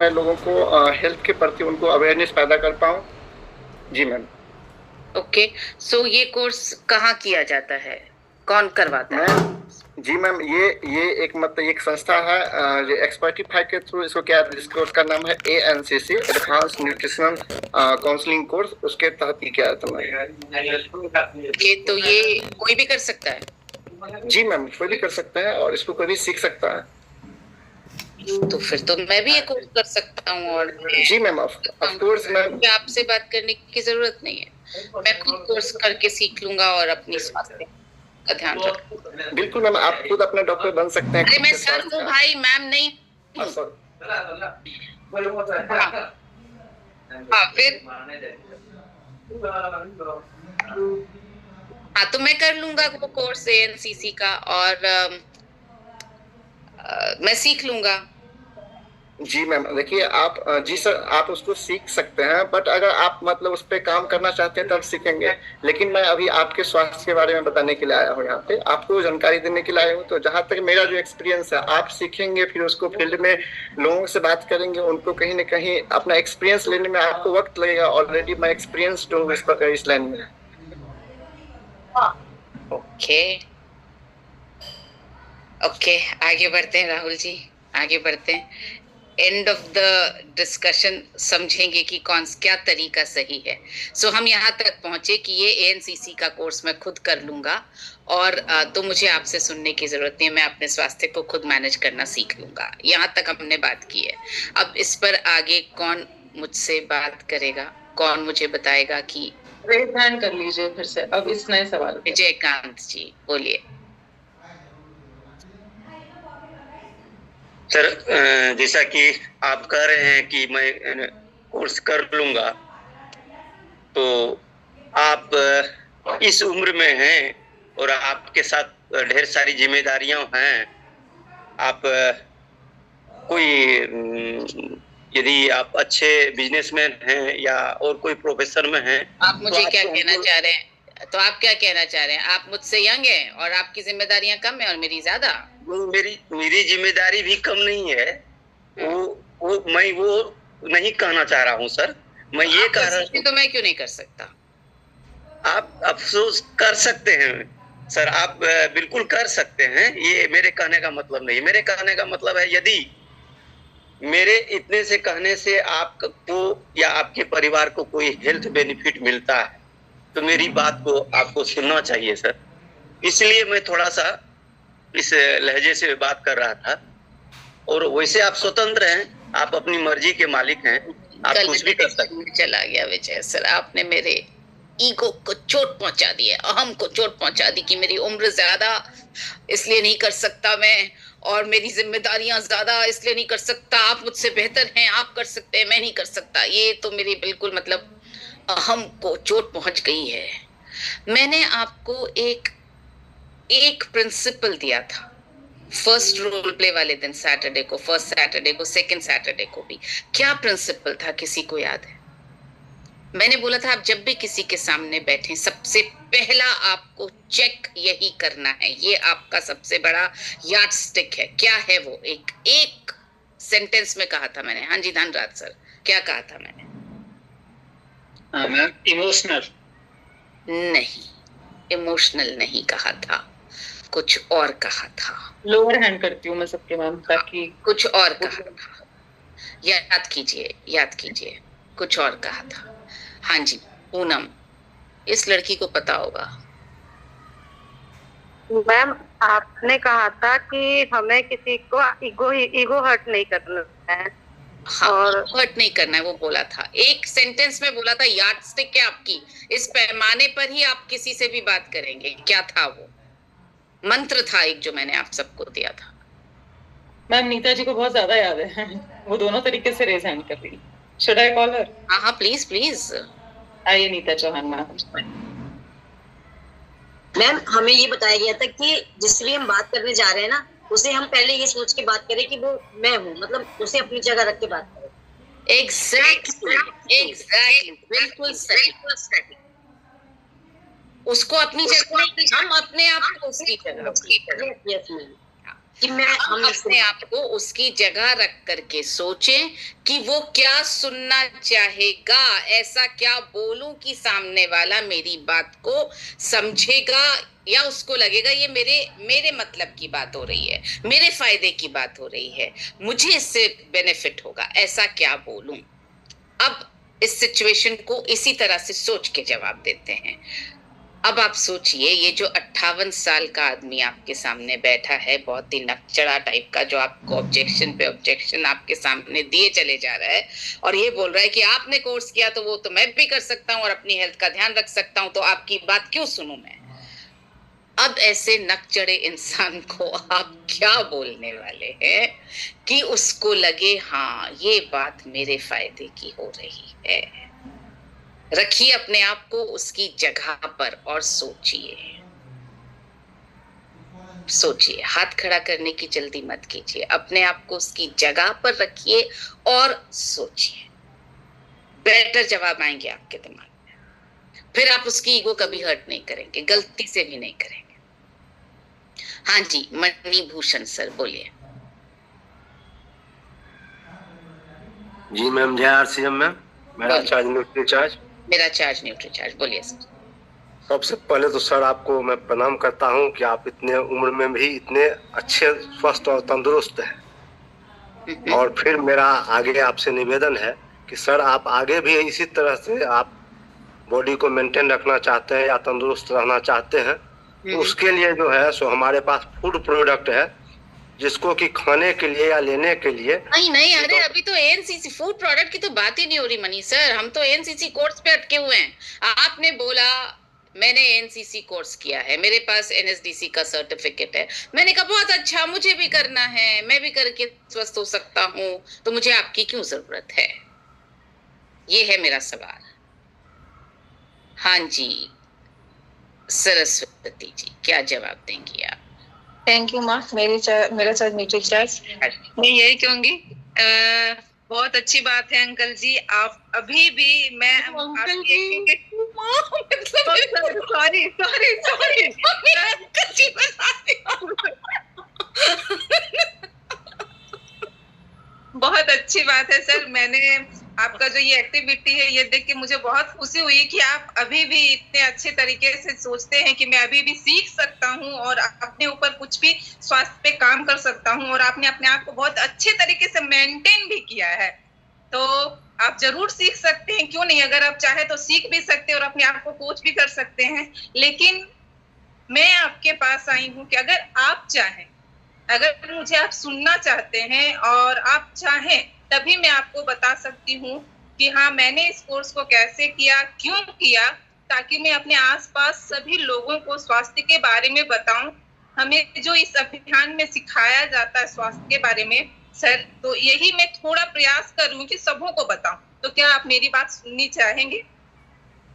मैं लोगों को हेल्थ के प्रति उनको अवेयरनेस पैदा कर पाऊँ। जी मैम। ओके, सो ये कोर्स कहाँ किया जाता है, कौन करवाता है? जी मैम, ये एक मतलब एक संस्था है जो एक्सपर्टिफाई के थ्रू इसको क्या इस कोर्स का नाम है ANCC advance nutritional counselling course, उसके तहत ही किया जाता है। ये कोई भी कर सकता है? जी मैम, कोई भी कर सकता है और इसको कोई भी सीख सकता है। तो फिर तो मैं भी ये कोर्स कर सकता हूँ। और जी मैम, ऑफ कोर्स मैम। आपसे बात करने की जरूरत नहीं है, मैं खुद कोर्स करके सीख लूंगा और अपनी स्वास्थ्य का ध्यान रखूंगा। बिल्कुल मैम, आप खुद अपना डॉक्टर बन सकते हैं। अरे मैं सर हूँ भाई, मैम नहीं। फिर हाँ, तो मैं कर लूंगा वो कोर्स ANCC का और मैं सीख लूंगा। जी मैम, देखिए आप जी सर, आप उसको सीख सकते हैं, बट अगर आप मतलब उस पर काम करना चाहते हैं तब सीखेंगे। लेकिन मैं अभी आपके स्वास्थ्य के बारे में बताने के लिए आया हूँ, यहाँ पे आपको जानकारी देने के लिए आया हूँ। तो जहाँ तक मेरा जो एक्सपीरियंस है, आप सीखेंगे, फिर उसको फील्ड में लोगों से बात करेंगे, उनको कहीं ना कहीं अपना एक्सपीरियंस लेने में आपको वक्त लगेगा। ऑलरेडी मैं एक्सपीरियंस्ड हूँ इस लाइन में। ओके ओके, आगे बढ़ते हैं राहुल जी, आगे बढ़ते हैं। एंड ऑफ द डिस्कशन समझेंगे कि क्या तरीका सही है। सो हम यहाँ तक पहुंचे कि ये ANCC का कोर्स मैं खुद कर लूंगा और तो मुझे आपसे सुनने की जरूरत नहीं है, मैं अपने स्वास्थ्य को खुद मैनेज करना सीख लूंगा। यहाँ तक हमने बात की है। अब इस पर आगे कौन मुझसे बात करेगा, कौन मुझे बताएगा कि रेज हैंड कर लीजिए फिर से अब इस नए सवाल पे। विजयकांत जी बोलिए। सर, जैसा कि आप कह रहे हैं कि मैं कोर्स कर लूंगा, तो आप इस उम्र में हैं और आपके साथ ढेर सारी जिम्मेदारियां हैं। आप कोई यदि आप अच्छे बिजनेसमैन हैं या और कोई प्रोफेशन में हैं, आप मुझे क्या कहना चाह रहे हैं? तो आप क्या कहना चाह रहे हैं? आप मुझसे यंग हैं और आपकी जिम्मेदारियां कम है और मेरी ज्यादा? मेरी जिम्मेदारी भी कम नहीं है। मैं वो नहीं कहना चाह रहा हूँ सर। मैं ये कह रहा हूँ, तो मैं क्यों नहीं कर सकता? आप अफसोस कर सकते हैं सर, आप बिल्कुल कर सकते हैं। ये मेरे कहने का मतलब नहीं। मेरे कहने का मतलब है, यदि मेरे इतने से कहने से आपको या आपके परिवार को कोई हेल्थ बेनिफिट मिलता है, तो मेरी बात को आपको सुनना चाहिए सर। इसलिए मैं थोड़ा सा इस लहजे से बात कर रहा था। और वैसे आप स्वतंत्र हैं, आप अपनी मर्जी के मालिक हैं, आप कुछ भी कर सकते हैं। चला गया विजय सर, आपने मेरे ईगो को चोट पहुंचा दी है, अहम को चोट पहुंचा दी कि मेरी उम्र ज्यादा इसलिए नहीं कर सकता मैं, और मेरी जिम्मेदारियां ज्यादा इसलिए नहीं कर सकता। आप मुझसे बेहतर हैं, आप कर सकते हैं, मैं नहीं कर सकता। ये तो मेरी बिल्कुल मतलब अहम को चोट पहुंच गई है। मैंने आपको एक प्रिंसिपल दिया था फर्स्ट रोल प्ले वाले दिन, सैटरडे को, फर्स्ट सैटरडे को, सेकंड सैटरडे को भी। क्या प्रिंसिपल था, किसी को याद है? मैंने बोला था आप जब भी किसी के सामने बैठे, सबसे पहला आपको चेक यही करना है, ये आपका सबसे बड़ा यार्ड स्टिक है। क्या है वो? एक सेंटेंस में कहा था मैंने। हाँ जी धनराज सर, क्या कहा था मैंने? इमोशनल नहीं, इमोशनल नहीं कहा था, कुछ और कहा था। लोअर हैंड करती हूँ मैं सबके मैम, ताकि कुछ और कहा था। याद कीजिए, याद कीजिए, कुछ और कहा था। हाँ जी पूनम, इस लड़की को पता होगा। मैम आपने कहा था कि हमें किसी को ईगो हर्ट नहीं करना है। हाँ, और हर्ट नहीं करना है वो बोला था। एक सेंटेंस में बोला था, यार्ड स्टिक है आपकी, इस पैमाने पर ही आप किसी से भी बात करेंगे। क्या था वो? मंत्र था एक जो मैंने आप सबको दिया था। मैम नीता जी को बहुत ज्यादा याद है, वो दोनों तरीके से रेज हैंड कर रही। Should I call her? हाँ हाँ प्लीज प्लीज। आइए नीता चौहान मैम। मैम हमें ये बताया गया था कि जिससे भी हम बात करने जा रहे हैं ना, उसे हम पहले ये सोच के बात करें कि वो मैं हूँ, मतलब उसे अपनी जगह रख के बात करें। एग्जैक्टली, बिल्कुल सही। उसको अपनी जगह, हम अपने आप को उसकी जगह। कि मैं हम अपने आप को उसकी जगह रख करके सोचें कि वो क्या सुनना चाहेगा, ऐसा क्या बोलूं कि सामने वाला मेरी बात को समझेगा या उसको लगेगा ये मेरे मेरे मतलब की बात हो रही है, मेरे फायदे की बात हो रही है, मुझे इससे बेनिफिट होगा, ऐसा क्या बोलूं। अब इस सिचुएशन को इसी तरह से सोच के जवाब देते हैं। अब आप सोचिए, ये जो 58 साल का आदमी आपके सामने बैठा है, बहुत ही नकचड़ा टाइप का, जो आपको ऑब्जेक्शन पे ऑब्जेक्शन आपके सामने दिए चले जा रहा है और ये बोल रहा है कि आपने कोर्स किया तो वो तो मैं भी कर सकता हूँ और अपनी हेल्थ का ध्यान रख सकता हूँ, तो आपकी बात क्यों सुनूं मैं। अब ऐसे नकचड़े इंसान को आप क्या बोलने वाले हैं कि उसको लगे हाँ ये बात मेरे फायदे की हो रही है। रखिए अपने आप को उसकी जगह पर और सोचिए, हाथ खड़ा करने की जल्दी मत कीजिए, अपने आप को उसकी जगह पर रखिए और सोचिए, बेटर जवाब आएंगे आपके दिमाग में। फिर आप उसकी ईगो कभी हर्ट नहीं करेंगे, गलती से भी नहीं करेंगे। हाँ जी, मणिभूषण सर बोलिए। जी मैम, जय RCM मैम। मेरा चार्ज न्यूट्री चार्ज। मेरा चार्ज न्यूट्री चार्ज, बोलिए सर। सबसे पहले तो सर आपको मैं प्रणाम करता हूं कि आप इतने उम्र में भी इतने अच्छे, स्वस्थ और तंदुरुस्त हैं। और फिर मेरा आगे आपसे निवेदन है कि सर आप आगे भी इसी तरह से आप बॉडी को मेंटेन रखना चाहते हैं या तंदुरुस्त रहना चाहते हैं, तो उसके लिए जो है सो हमारे पास फूड प्रोडक्ट है, जिसको कि खाने के लिए या लेने के लिए नहीं, अरे अभी तो एनसीसी फूड प्रोडक्ट की तो बात ही नहीं हो रही मनी सर, हम तो एनसीसी कोर्स पे अटके हुए हैं। आपने बोला मैंने एनसीसी कोर्स किया है, मेरे पास एनएसडीसी का सर्टिफिकेट है, मैंने कहा बहुत अच्छा, मुझे भी करना है, मैं भी करके स्वस्थ हो सकता हूँ, तो मुझे आपकी क्यों जरूरत है, ये है मेरा सवाल। हाँ जी सरस्वती जी, क्या जवाब देंगी आप? थैंक यू माँ। मेरा चार्ज न्यूट्री चार्ज। मैं यही कहूंगी, बहुत अच्छी बात है अंकल जी, आप अभी भी मैं अंकल जी सॉरी बहुत अच्छी बात है सर। मैंने आपका जो ये एक्टिविटी है ये देख के मुझे बहुत खुशी हुई कि आप अभी भी इतने अच्छे तरीके से सोचते हैं कि मैं अभी भी सीख सकता हूँ और अपने ऊपर कुछ भी स्वास्थ्य पे काम कर सकता हूँ, और आपने अपने आप को बहुत अच्छे तरीके से मेंटेन भी किया है। तो आप जरूर सीख सकते हैं, क्यों नहीं, अगर आप चाहे तो सीख भी सकते हैं और अपने आप को कोच भी कर सकते हैं। लेकिन मैं आपके पास आई हूँ कि अगर आप चाहें, अगर मुझे आप सुनना चाहते हैं और आप चाहें, तभी मैं आपको बता सकती हूँ कि हाँ मैंने इस कोर्स को कैसे किया, क्यों किया, ताकि मैं अपने आसपास सभी लोगों को स्वास्थ्य के बारे में बताऊं। हमें जो इस अभियान में सिखाया जाता है स्वास्थ्य के बारे में सर, तो यही मैं थोड़ा प्रयास करूं कि सबों को बताऊं। तो क्या आप मेरी बात सुननी चाहेंगे?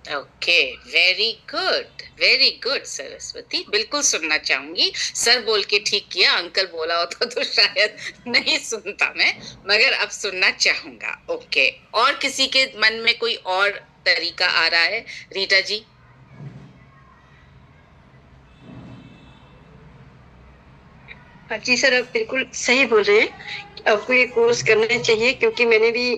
ओके, वेरी गुड सरस्वती, बिल्कुल सुनना चाहूंगी। सर बोल के ठीक किया, अंकल बोला होता तो शायद नहीं सुनता मैं, मगर अब सुनना चाहूंगा। ओके, और किसी के मन में कोई और तरीका आ रहा है? रीटा जी। हाँ जी सर, आप बिल्कुल सही बोल रहे हैं, आपको ये कोर्स करना चाहिए, क्योंकि मैंने भी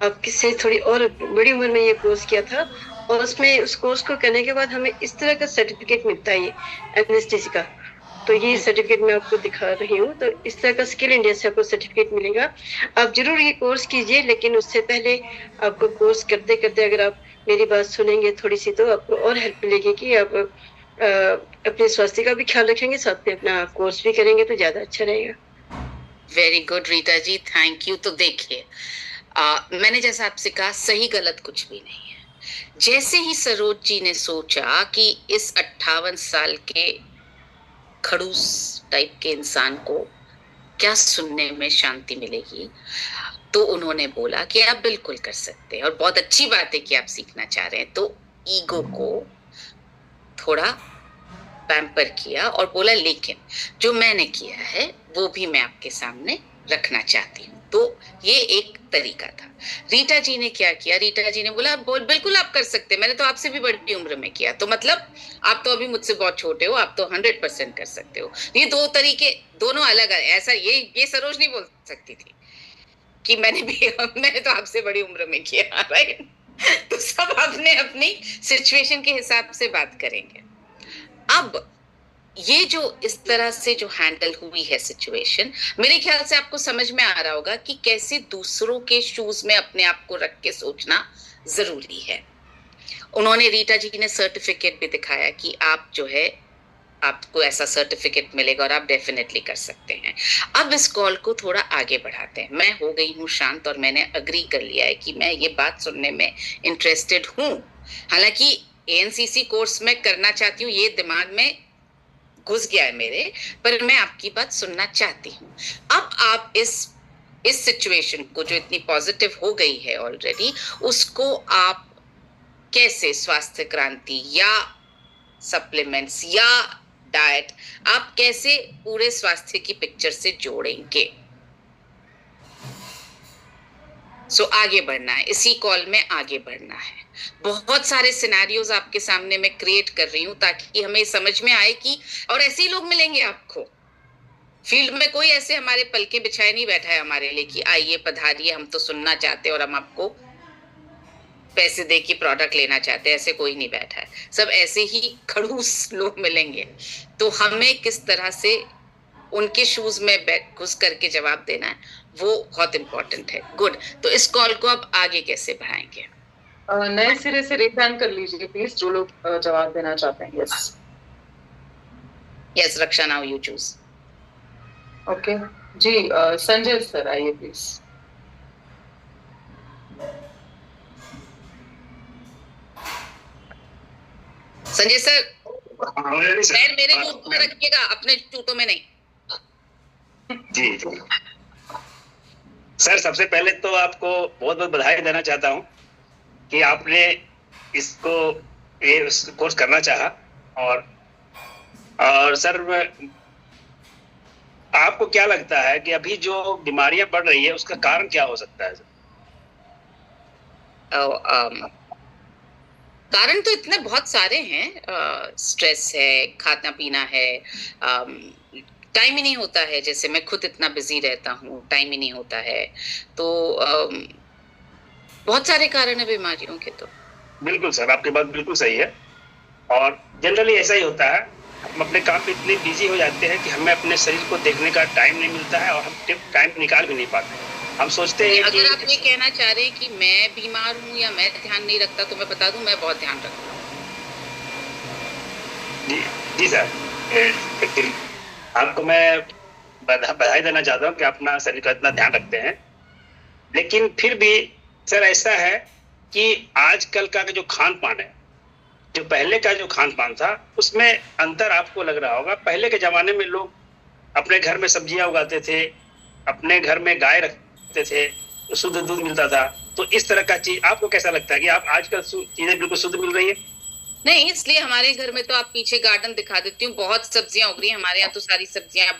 आपके से थोड़ी और बड़ी उम्र में ये कोर्स किया था, और उसमें उस कोर्स को करने के बाद हमें इस तरह का सर्टिफिकेट मिलता है, ये एनएसडीसी का। तो ये सर्टिफिकेट मैं आपको दिखा रही हूँ। तो इस तरह का स्किल इंडिया से आपको सर्टिफिकेट मिलेगा। आप जरूर ये कोर्स कीजिए, लेकिन उससे पहले आपको कोर्स करते करते अगर आप मेरी बात सुनेंगे थोड़ी सी, तो आपको और हेल्प मिलेगी कि आप अपने स्वास्थ्य का भी ख्याल रखेंगे, साथ में अपना कोर्स भी करेंगे तो ज्यादा अच्छा रहेगा। Very good Rita ji, thank you. तो देखिए, मैंने जैसा आपसे कहा, सही गलत कुछ भी नहीं है। जैसे ही सरोज जी ने सोचा कि इस 58 साल के खड़ूस टाइप के इंसान को क्या सुनने में शांति मिलेगी, तो उन्होंने बोला कि आप बिल्कुल कर सकते हैं, और बहुत अच्छी बात है कि आप सीखना चाह रहे हैं। तो ईगो को थोड़ा पैम्पर किया और बोला लेकिन जो मैंने किया है वो भी मैं आपके सामने रखना चाहती हूँ। तो ये एक तरीका था। रीटा जी ने क्या किया, रीटा जी ने बोला बिल्कुल आप कर सकते हैं, मैंने तो आपसे भी बड़ी उम्र में किया, तो मतलब आप तो अभी मुझसे बहुत छोटे हो, आप तो 100% कर सकते हो। ये दो तरीके दोनों अलग है। ऐसा ये सरोज नहीं बोल सकती थी कि मैंने तो आपसे बड़ी उम्र में किया, राइट? तो सब अपने अपनी सिचुएशन के हिसाब से बात करेंगे। अब ये जो इस तरह से जो हैंडल हुई है सिचुएशन, मेरे ख्याल से आपको समझ में आ रहा होगा कि कैसे दूसरों के शूज में अपने आप को रख के सोचना जरूरी है। उन्होंने, रीटा जी ने सर्टिफिकेट भी दिखाया कि आप जो है, आपको ऐसा सर्टिफिकेट मिलेगा और आप डेफिनेटली कर सकते हैं। अब इस कॉल को थोड़ा आगे बढ़ाते हैं। मैं हो गई हूँ शांत और मैंने अग्री कर लिया है कि मैं ये बात सुनने में इंटरेस्टेड हूँ। हालांकि एएनसीसी कोर्स में करना चाहती हूँ, ये दिमाग में घुस गया है मेरे, पर मैं आपकी बात सुनना चाहती हूँ। अब आप इस सिचुएशन को जो इतनी पॉजिटिव हो गई है ऑलरेडी, उसको आप कैसे स्वास्थ्य क्रांति या सप्लीमेंट्स या डाइट, आप कैसे पूरे स्वास्थ्य की पिक्चर से जोड़ेंगे? आगे बढ़ना है, इसी कॉल में आगे बढ़ना है। बहुत सारे सिनेरियोज आपके सामने मैं क्रिएट कर रही हूँ ताकि हमें समझ में आए कि, और ऐसे ही लोग मिलेंगे आपको फील्ड में, कोई ऐसे हमारे पलके बिछाए नहीं बैठा है हमारे लिए कि आइए पधारिए, हम तो सुनना चाहते हैं और हम आपको पैसे दे के प्रोडक्ट लेना चाहते हैं, ऐसे कोई नहीं बैठा है। सब ऐसे ही खड़ूस लोग मिलेंगे। तो हमें किस तरह से उनके शूज में घुस करके जवाब देना है, वो बहुत इंपॉर्टेंट है। गुड, तो इस कॉल को अब आगे कैसे बढ़ाएंगे? नए सिरे से रेट डाउन कर लीजिए प्लीज, जो लोग जवाब देना चाहते हैं। Yes Raksha, now you choose. Okay ji, Sanjay sir आइए प्लीज। संजय सर, पैर मेरे जूतों में रखिएगा, अपने जूतों में नहीं। जी सर, सबसे पहले तो आपको बहुत बहुत बधाई देना चाहता हूँ कि आपने इसको ये कोर्स करना चाहा। और सर, आपको क्या लगता है कि अभी जो बीमारियां बढ़ रही है उसका कारण क्या हो सकता है? कारण तो इतने बहुत सारे हैं। स्ट्रेस है, खाना पीना है, टाइम ही नहीं होता है। जैसे मैं खुद इतना बिजी रहता हूँ, टाइम ही नहीं होता है। तो बहुत सारे कारण है बीमारियों के। तो बिल्कुल सर, आपकी बात बिल्कुल सही है। और जनरली ऐसा ही होता है, हम अपने काम में इतने बिजी हो जाते हैं कि हमें अपने शरीर को देखने का टाइम नहीं मिलता है और हम टाइम निकाल भी नहीं पाते। हम सोचते हैं अगर आप ये कहना चाह रहे हैं कि मैं बीमार हूँ या मैं ध्यान नहीं रखता, तो मैं बता दूं मैं बहुत ध्यान रखता हूँ। जी सर, आपको मैं बधाई देना चाहता हूँ कि अपना शरीर का इतना ध्यान रखते हैं। लेकिन फिर भी सर ऐसा है कि आजकल का जो खान पान है, जो पहले का जो खान पान था, उसमें अंतर आपको लग रहा होगा। पहले के जमाने में लोग अपने घर में सब्जियां उगाते थे, अपने घर में गाय रखते थे, तो शुद्ध दूध मिलता था। तो इस तरह का चीज आपको कैसा लगता है कि आप आजकल चीजें बिल्कुल शुद्ध मिल रही है? नहीं, इसलिए हमारे घर में तो आप पीछे गार्डन दिखा देती हूँ, बहुत सब्जियां उग रही हैं हमारे यहाँ। तो सारी सब्जियां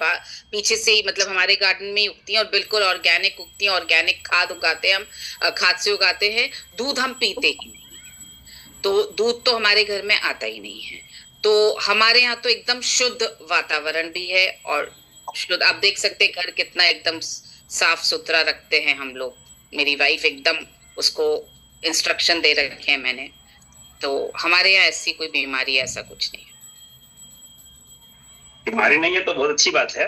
पीछे से ही, मतलब हमारे गार्डन में ही उगती हैं और बिल्कुल ऑर्गेनिक उगती हैं। ऑर्गेनिक खाद उगाते हैं हम, खाद से उगाते हैं। दूध हम पीते ही नहीं, तो दूध तो हमारे घर में आता ही नहीं है। तो हमारे यहाँ तो एकदम शुद्ध वातावरण भी है और शुद्ध, आप देख सकते हैं घर कितना एकदम साफ सुथरा रखते हैं हम लोग। मेरी वाइफ एकदम, उसको इंस्ट्रक्शन दे रखे हैं मैंने। तो हमारे यहाँ ऐसी कोई बीमारी, ऐसा कुछ नहीं है। बीमारी नहीं है तो बहुत अच्छी बात है,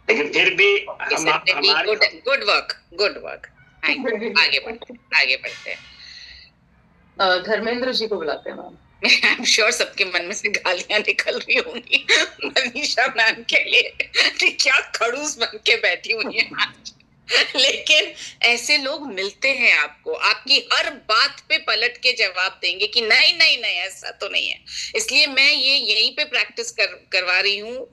लेकिन फिर भी गुड वर्क। आगे बढ़ते हैं। धर्मेंद्र जी को बुलाते हैं मैम। आई एम श्योर सबके मन में से गालियां निकल रही होंगी मनीषा मैम के लिए कि क्या खड़ूस बन के बैठी हुई है आज। लेकिन ऐसे लोग मिलते हैं आपको, आपकी हर बात पे पलट के जवाब देंगे कि नहीं नहीं नहीं ऐसा तो नहीं है। इसलिए मैं ये यहीं पे प्रैक्टिस करवा रही हूँ,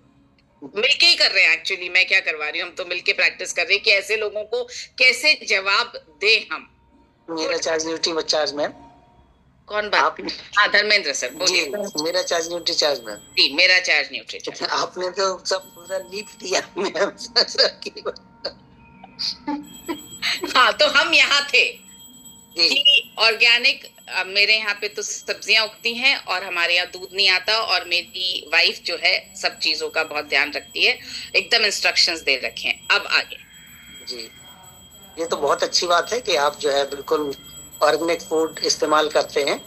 मिलके ही कर रहे हैं। एक्चुअली मैं क्या करवा रही हूँ, हम तो मिलके प्रैक्टिस कर रहे हैं कि ऐसे लोगों को कैसे जवाब दे हम। मेरा चार्ज ड्यूटी चार्ज मैम। कौन बात? हाँ धर्मेंद्र सर बोलिए। मेरा चार्ज न्यूट्री चार्ज मैम। जी मेरा चार्ज न्यूट्री चार्ज। आपने तो सब पूरा लिख दिया मैम। हाँ तो हम यहाँ थे कि ऑर्गेनिक, मेरे यहाँ पे तो सब्जियां उगती हैं और हमारे यहाँ दूध नहीं आता, और मेरी वाइफ जो है सब चीजों का बहुत ध्यान रखती है, एकदम इंस्ट्रक्शंस दे रखे हैं। अब आगे जी, ये तो बहुत अच्छी बात है कि आप जो है बिल्कुल ऑर्गेनिक फूड इस्तेमाल करते हैं।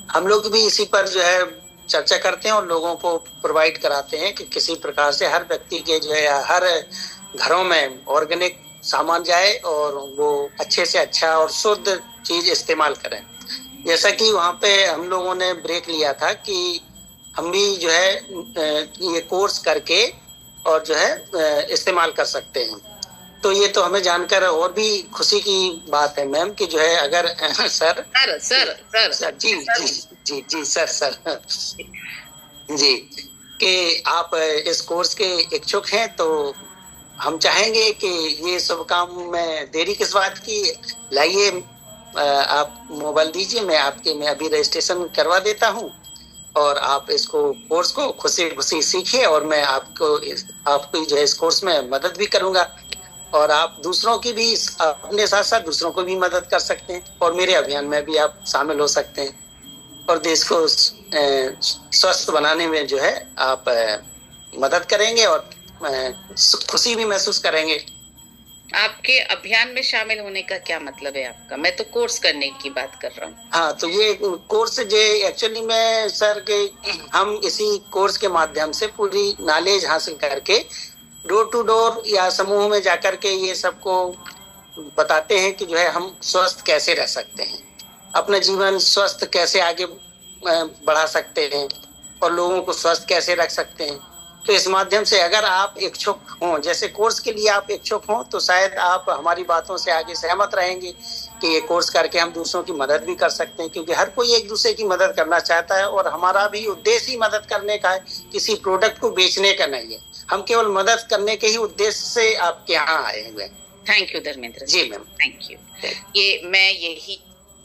हम लोग भी इसी पर जो है चर्चा करते हैं और लोगों को प्रोवाइड कराते हैं कि किसी प्रकार से हर व्यक्ति के जो है हर घरों में ऑर्गेनिक सामान जाए और वो अच्छे से अच्छा और शुद्ध चीज इस्तेमाल करें। जैसा कि वहाँ पे हम लोगों ने ब्रेक लिया था कि हम भी जो है ये कोर्स करके और जो है इस्तेमाल कर सकते हैं। तो ये तो हमें जानकर और भी खुशी की बात है मैम कि जो है अगर सर जी सर जी कि आप इस कोर्स के इच्छुक हैं, तो हम चाहेंगे कि ये सब काम में देरी किस बात की, लाइए आप मोबाइल दीजिए, मैं अभी रजिस्ट्रेशन करवा देता हूँ और आप इसको कोर्स को खुशी खुशी सीखिए और मैं आपको जो है इस कोर्स में मदद भी करूँगा और आप दूसरों की भी अपने साथ साथ दूसरों को भी मदद कर सकते हैं और मेरे अभियान में भी आप शामिल हो सकते हैं और देश को स्वस्थ बनाने में जो है आप मदद करेंगे और खुशी भी महसूस करेंगे। आपके अभियान में शामिल होने का क्या मतलब है आपका? मैं तो कोर्स करने की बात कर रहा हूँ। हाँ, तो ये कोर्स जो एक्चुअली में सर के हम इसी कोर्स के माध्यम से पूरी नॉलेज हासिल करके डोर टू डोर या समूह में जाकर के ये सबको बताते हैं कि जो है हम स्वस्थ कैसे रह सकते हैं, अपना जीवन स्वस्थ कैसे आगे बढ़ा सकते हैं और लोगों को स्वस्थ कैसे रख सकते हैं। तो इस माध्यम से अगर आप इच्छुक हों, जैसे कोर्स के लिए आप इच्छुक हों, तो शायद आप हमारी बातों से आगे सहमत रहेंगे कि ये कोर्स करके हम दूसरों की मदद भी कर सकते हैं, क्योंकि हर कोई एक दूसरे की मदद करना चाहता है और हमारा भी उद्देश्य ही मदद करने का है, किसी प्रोडक्ट को बेचने का नहीं है। हम केवल मदद करने के ही उद्देश्य से आपके यहाँ आए हुए हैं। Thank you Dharmendra ji ma'am, thank you.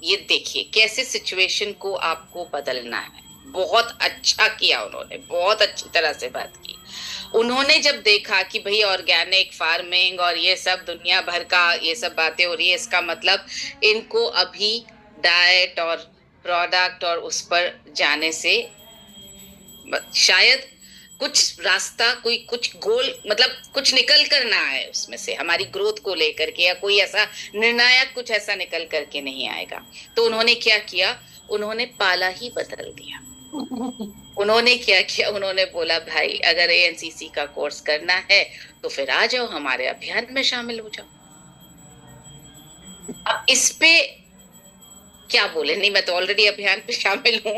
ये देखिए कैसे सिचुएशन को आपको बदलना है। बहुत अच्छा किया उन्होंने, बहुत अच्छी तरह से बात की। उन्होंने जब देखा कि भाई ऑर्गेनिक फार्मिंग और ये सब दुनिया भर का ये सब बातें हो रही है, इसका मतलब इनको अभी डाइट और प्रोडक्ट और उस पर जाने से शायद कुछ रास्ता, कोई कुछ गोल, मतलब कुछ निकल कर ना आए उसमें से, हमारी ग्रोथ को लेकर के या कोई ऐसा निर्णायक कुछ ऐसा निकल करके नहीं आएगा। तो उन्होंने क्या किया, उन्होंने पाला ही बदल दिया। उन्होंने क्या किया, उन्होंने बोला भाई अगर एएनसीसी का कोर्स करना है तो फिर आ जाओ, हमारे अभियान में शामिल हो जाओ। अब इस पे क्या बोले, नहीं मैं तो ऑलरेडी अभियान पे शामिल हूँ।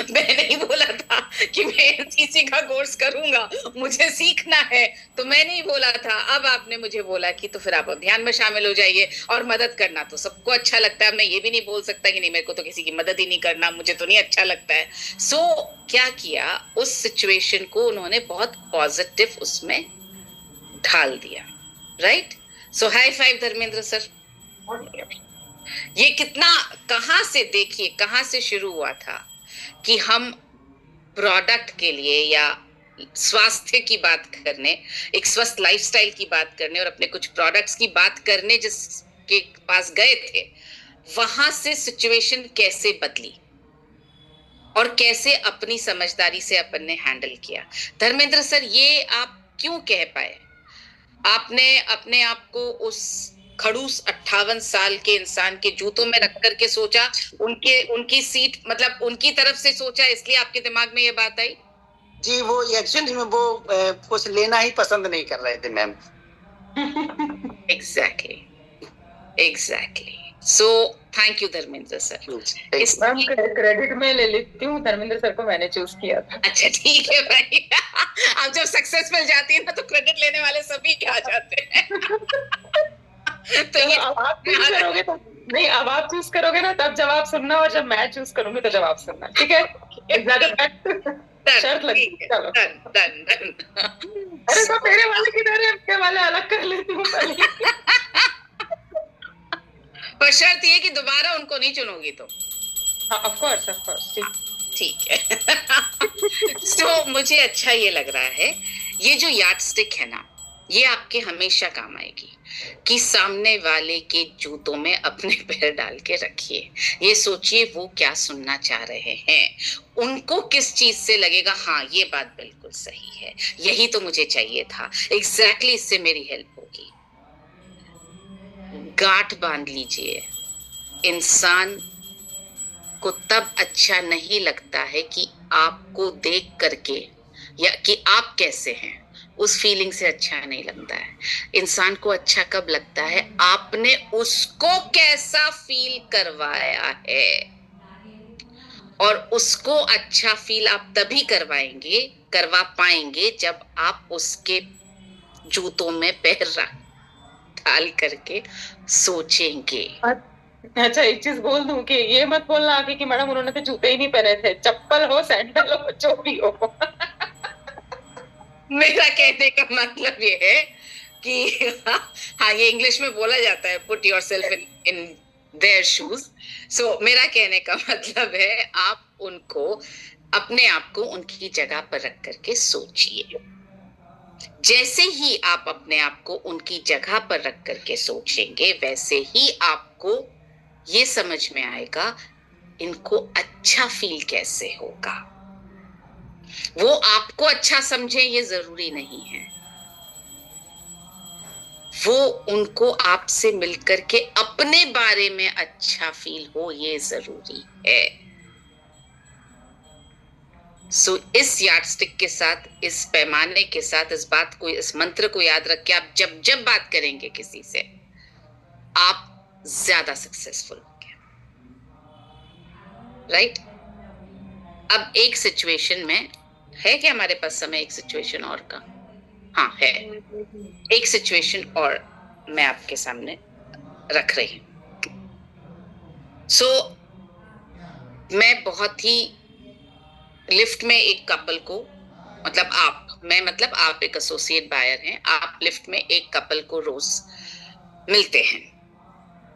मैंने ही बोला था कि मैं एनसीसी का कोर्स करूंगा, मुझे सीखना है, तो मैंने ही बोला था। अब आपने मुझे बोला कि तो फिर आप अभियान में शामिल हो जाइए, और मदद करना तो सबको अच्छा लगता है। मैं ये भी नहीं बोल सकता कि नहीं मेरे को तो किसी की मदद ही नहीं करना, मुझे तो नहीं अच्छा लगता है। सो क्या किया, उस सिचुएशन को उन्होंने बहुत पॉजिटिव उसमें ढाल दिया। राइट, सो हाई फाइव धर्मेंद्र सर। ये कितना, कहां से, देखिए कहां से शुरू हुआ था कि हम प्रोडक्ट के लिए या स्वास्थ्य की बात करने, एक स्वस्थ लाइफस्टाइल की बात करने और अपने कुछ प्रोडक्ट्स की बात करने जिसके पास गए थे, वहां से सिचुएशन कैसे बदली और कैसे अपनी समझदारी से अपन ने हैंडल किया। धर्मेंद्र सर, ये आप क्यों कह पाए? आपने अपने आप को उस खड़ूस 58 साल के इंसान के जूतों में रख करके सोचा, उनकी सीट, मतलब उनकी तरफ से सोचा, इसलिए आपके दिमाग में ये बात आई? जी, वो एक्चुअली में वो कुछ लेना ही पसंद नहीं कर रहे थे ma'am. Exactly. So thank you Dharmendra sir. इस मैम क्रेडिट में ले लेती हूँ, धर्मेंद्र सर को मैंने चूज किया था। अच्छा ठीक है भाई। अब जब सक्सेस मिल जाती है ना तो क्रेडिट लेने वाले सभी आ जाते हैं। तो ये अब आप चूज करोगे तो नहीं, अब आप चूज करोगे ना तब जवाब सुनना, और जब मैं चूज करूंगी तो जवाब सुनना, ठीक है? शर्त लगी। चलो डन। अरे तो मेरे वाले किधर है, आपके वाले अलग कर लेती हूँ पहले। पर शर्त ये कि दोबारा उनको नहीं चुनोगी तो। ऑफ कोर्स ठीक है। तो मुझे अच्छा ये लग रहा है, ये जो यार्ड स्टिक है ना, ये आपके हमेशा काम आएगी कि सामने वाले के जूतों में अपने पैर डाल के रखिए। ये सोचिए वो क्या सुनना चाह रहे हैं, उनको किस चीज से लगेगा हाँ ये बात बिल्कुल सही है, यही तो मुझे चाहिए था, एग्जैक्टली इससे मेरी हेल्प होगी। गांठ बांध लीजिए। इंसान को तब अच्छा नहीं लगता है कि आपको देख करके या कि आप कैसे हैं, उस फीलिंग से अच्छा नहीं लगता है। इंसान को अच्छा कब लगता है, आपने उसको कैसा फील करवाया है, और उसको अच्छा फील आप तभी करवा पाएंगे जब आप उसके जूतों में पैर डाल करके सोचेंगे। अच्छा एक चीज बोल दूं कि ये मत बोलना आगे कि मैडम उन्होंने तो जूते ही नहीं पहने थे, चप्पल हो सैंडल हो जो भी हो। मेरा कहने का मतलब ये है कि हाँ ये इंग्लिश में बोला जाता है put yourself in their shoes. So मेरा कहने का मतलब है आप उनको अपने आप को उनकी जगह पर रख करके सोचिए। जैसे ही आप अपने आप को उनकी जगह पर रख करके सोचेंगे वैसे ही आपको ये समझ में आएगा इनको अच्छा फील कैसे होगा। वो आपको अच्छा समझे ये जरूरी नहीं है, वो उनको आपसे मिलकर के अपने बारे में अच्छा फील हो ये जरूरी है। सो इस यार्डस्टिक के साथ, इस पैमाने के साथ, इस बात को, इस मंत्र को याद रख के आप जब बात करेंगे किसी से, आप ज्यादा सक्सेसफुल होंगे। राइट? अब एक सिचुएशन में है कि हमारे पास समय एक सिचुएशन और का? हाँ है, एक सिचुएशन और मैं आपके सामने रख रही हूं। सो मैं बहुत ही लिफ्ट में एक कपल को, मतलब आप एक एसोसिएट बायर हैं, आप लिफ्ट में एक कपल को रोज मिलते हैं,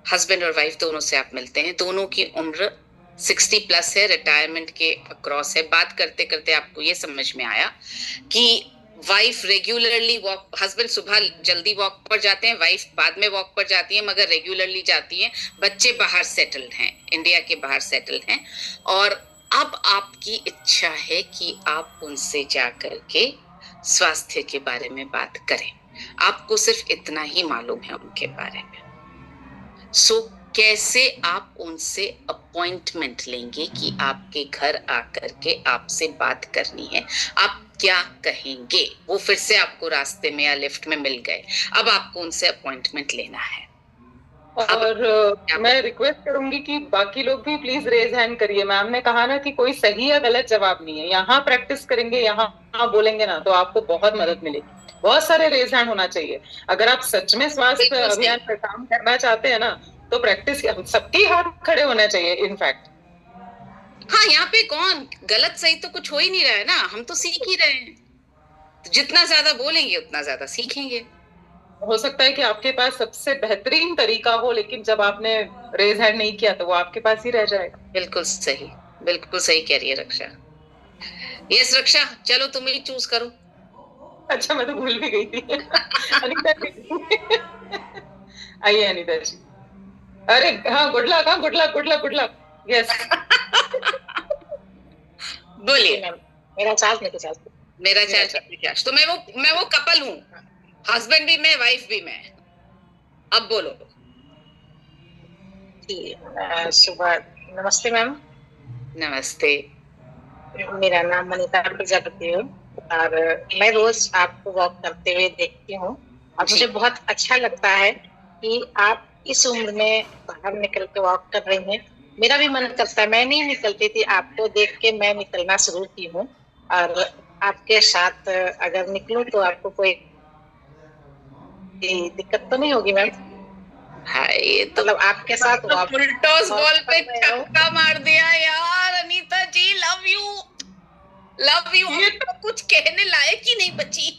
हस्बैंड और वाइफ दोनों से आप मिलते हैं। दोनों की उम्र 60 प्लस है, रिटायरमेंट के अक्रॉस है। बात करते करते आपको ये समझ में आया कि वाइफ रेगुलरली वॉक, हस्बैंड सुबह जल्दी वॉक पर जाते हैं, वाइफ बाद में वॉक पर जाती है, मगर रेगुलरली जाती हैं। बच्चे बाहर सेटल्ड हैं, इंडिया के बाहर सेटल्ड हैं, और अब आपकी इच्छा है कि आप उनसे जा करके स्वास्थ्य के बारे में बात करें। आपको सिर्फ इतना ही मालूम है उनके बारे में। सो कैसे आप उनसे अपॉइंटमेंट लेंगे कि आपके घर आकर के आपसे बात करनी है, आप क्या कहेंगे? वो फिर से आपको रास्ते में या लिफ्ट में मिल गए, अब आपको उनसे अपॉइंटमेंट लेना है। और मैं रिक्वेस्ट करूंगी कि बाकी लोग भी प्लीज रेज हैंड करिए। मैम ने कहा ना कि कोई सही या गलत जवाब नहीं है, यहाँ प्रैक्टिस करेंगे, यहाँ बोलेंगे ना तो आपको बहुत मदद मिलेगी। बहुत सारे रेज हैंड होना चाहिए। अगर आप सच में स्वास्थ्य अभियान पर काम करना चाहते हैं ना तो प्रैक्टिस, सबके हाथ खड़े होना चाहिए इनफैक्ट। हाँ, यहाँ पे कौन गलत सही तो कुछ हो ही नहीं रहा है ना, हम तो सीख ही रहे हैं। तो जितना ज्यादा बोलेंगे उतना ज्यादा सीखेंगे। हो सकता है कि आपके पास सबसे बेहतरीन तरीका हो, लेकिन जब आपने रेज हैंड नहीं किया तो वो आपके पास ही रह जाएगा। बिल्कुल सही कह रही है रक्षा। यस रक्षा, चलो तुम ही चूज करो। अच्छा मैं तो भूल भी गई थी। अनीता आइए अनीता जी। अरे हाँ, गुड लक। यस बोलिए। मेरा चार्ज तो मैं वो कपल हूँ, हस्बैंड भी मैं, वाइफ भी मैं। अब बोलो। सुबह नमस्ते मैम। नमस्ते। मेरा नाम अनीता प्रजापति है और मैं रोज आपको वॉक करते हुए देखती हूँ और मुझे बहुत अच्छा लगता है कि आप इस उम्र में बाहर निकल के वॉक कर रही हैं। मेरा भी मन करता है, मैं नहीं निकलती थी, आपको देख के मैं निकलना शुरू की हूँ और आपके साथ अगर निकलूं तो आपको कोई दिक्कत तो नहीं होगी मैम? हाँ, ये तो मतलब आपके साथ तो फुल टॉस बॉल पे छक्का मार दिया यार। अनीता जी लव यू। ये तो कुछ कहने लायक ही नहीं बची।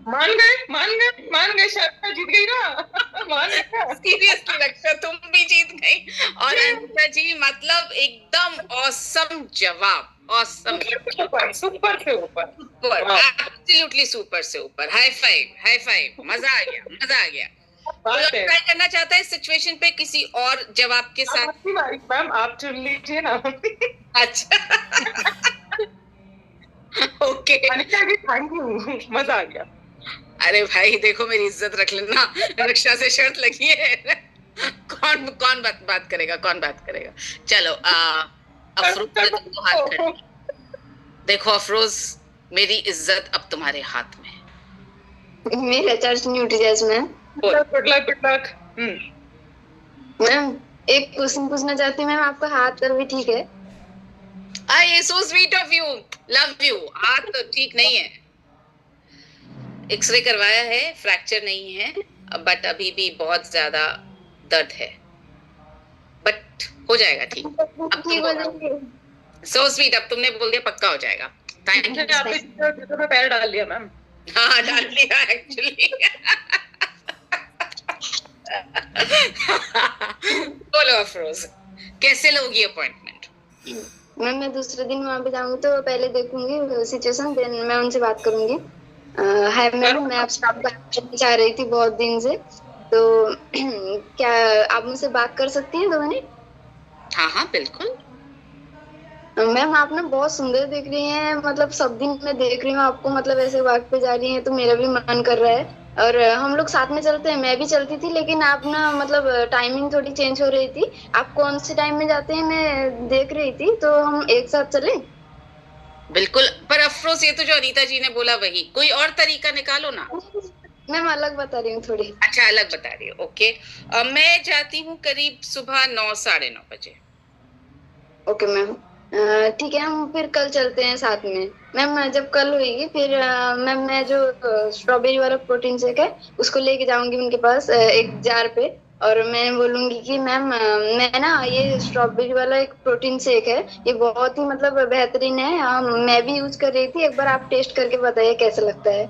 मान गए शायद मैं जीत गई ना। मान गए सीरियसली रक्षा तुम भी जीत गई। और अनीता जी मतलब एकदम ऑसम जवाब, ऑसम, सुपर से ऊपर, एब्सोल्युटली सुपर से ऊपर। हाई फाइव, मजा आ गया। ट्राई करना चाहता है इस सिचुएशन पे किसी और जवाब के साथ? मैम आप चुन लीजिए ना। अच्छा okay Anita ji thank you, मजा आ गया। अरे भाई देखो मेरी इज्जत रख लेना, रक्षा से शर्त लगी है। कौन बात करेगा? चलो अफरोज ने तुमको हाथ कर, देखो अफरोज मेरी इज्जत अब तुम्हारे हाथ में है। मेरा चार्ज न्यूट्रीजैज में। Good luck. मैम एक क्वेश्चन पूछना चाहती हूँ मैम, आपका हाथ भी ठीक है? ये so sweet of you, love you. हाथ तो ठीक नहीं है, एक्सरे करवाया है, फ्रैक्चर नहीं है, बट अभी भी बहुत ज्यादा दर्द है, बट हो जाएगा ठीक। सो स्वीट, अब तुमने बोल दिया पक्का हो जाएगा। Thank you. आपने पैर डाल लिया मैम। हाँ डाल लिया एक्चुअली। बोलो अफरोज कैसे लोगी अपॉइंटमेंट? मैम मैं दूसरे दिन वहाँ पे जाऊंगी तो पहले देखूंगी सिचुएशन, देन मैं उनसे बात करूंगी। हाय मैम, मैं आपसे बात करना चाह रही थी बहुत दिन से, तो क्या आप मुझसे बात कर सकती हैं 2 मिनट? हाँ बिल्कुल। मैम आप ना बहुत सुंदर दिख रही हैं, मतलब सब दिन मैं देख रही हूँ आपको, मतलब ऐसे वॉक पे जा रही हैं तो मेरा भी मन कर रहा है। और हम लोग साथ में चलते हैं, मैं भी चलती थी, लेकिन आप ना मतलब टाइमिंग थोड़ी चेंज हो रही थी। आप कौन से टाइम में जाते हैं मैं देख रही थी, तो हम एक साथ चलें? बिल्कुल, पर अफरोज ये तो जो अनीता जी ने बोला वही, कोई और तरीका निकालो ना। मैम अलग बता रही हूँ थोड़ी। अच्छा अलग बता रही हूँ, ओके। मैं जाती हूँ करीब सुबह 9 साढ़े 9 बजे। ओके मैम, ठीक है, हम फिर कल चलते हैं साथ में। मैम जब कल होगी फिर मैम मैं जो स्ट्रॉबेरी वाला प्रोटीन शेक है उसको लेके जाऊंगी उनके पास एक जार पे, और मैं बोलूंगी कि मैम मैं ना ये स्ट्रॉबेरी वाला एक प्रोटीन शेक है, ये बहुत ही मतलब बेहतरीन है, मैं भी यूज कर रही थी, एक बार आप टेस्ट करके बताइए कैसा लगता है।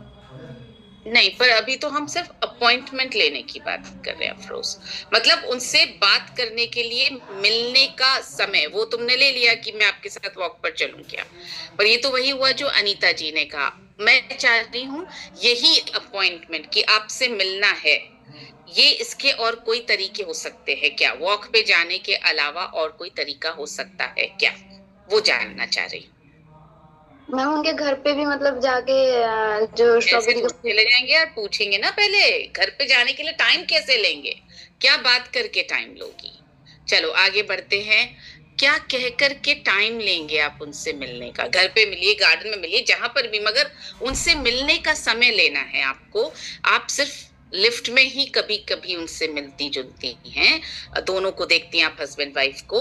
नहीं, पर अभी तो हम सिर्फ अपॉइंटमेंट लेने की बात कर रहे हैं अफरोज, मतलब उनसे बात करने के लिए मिलने का समय वो तुमने ले लिया कि मैं आपके साथ वॉक पर चलूं क्या, पर ये तो वही हुआ जो अनीता जी ने कहा। मैं चाह रही हूँ यही अपॉइंटमेंट कि आपसे मिलना है, ये इसके और कोई तरीके हो सकते हैं क्या? वॉक पे जाने के अलावा और कोई तरीका हो सकता है क्या, वो जानना चाह रही हूँ। मैम उनके घर पे भी मतलब जाके जो स्ट्रॉबेरी चले जाएंगे यार, पूछेंगे ना पहले घर पे जाने के लिए टाइम कैसे लेंगे, क्या बात करके टाइम लोगी? चलो आगे बढ़ते हैं, क्या कह करके टाइम लेंगे आप उनसे मिलने का? घर पे मिलिए, गार्डन में मिलिए, जहां पर भी, मगर उनसे मिलने का समय लेना है आपको। आप सिर्फ लिफ्ट में ही कभी कभी उनसे मिलती जुलती हैं, दोनों को देखती हैं आप हस्बैंड वाइफ को,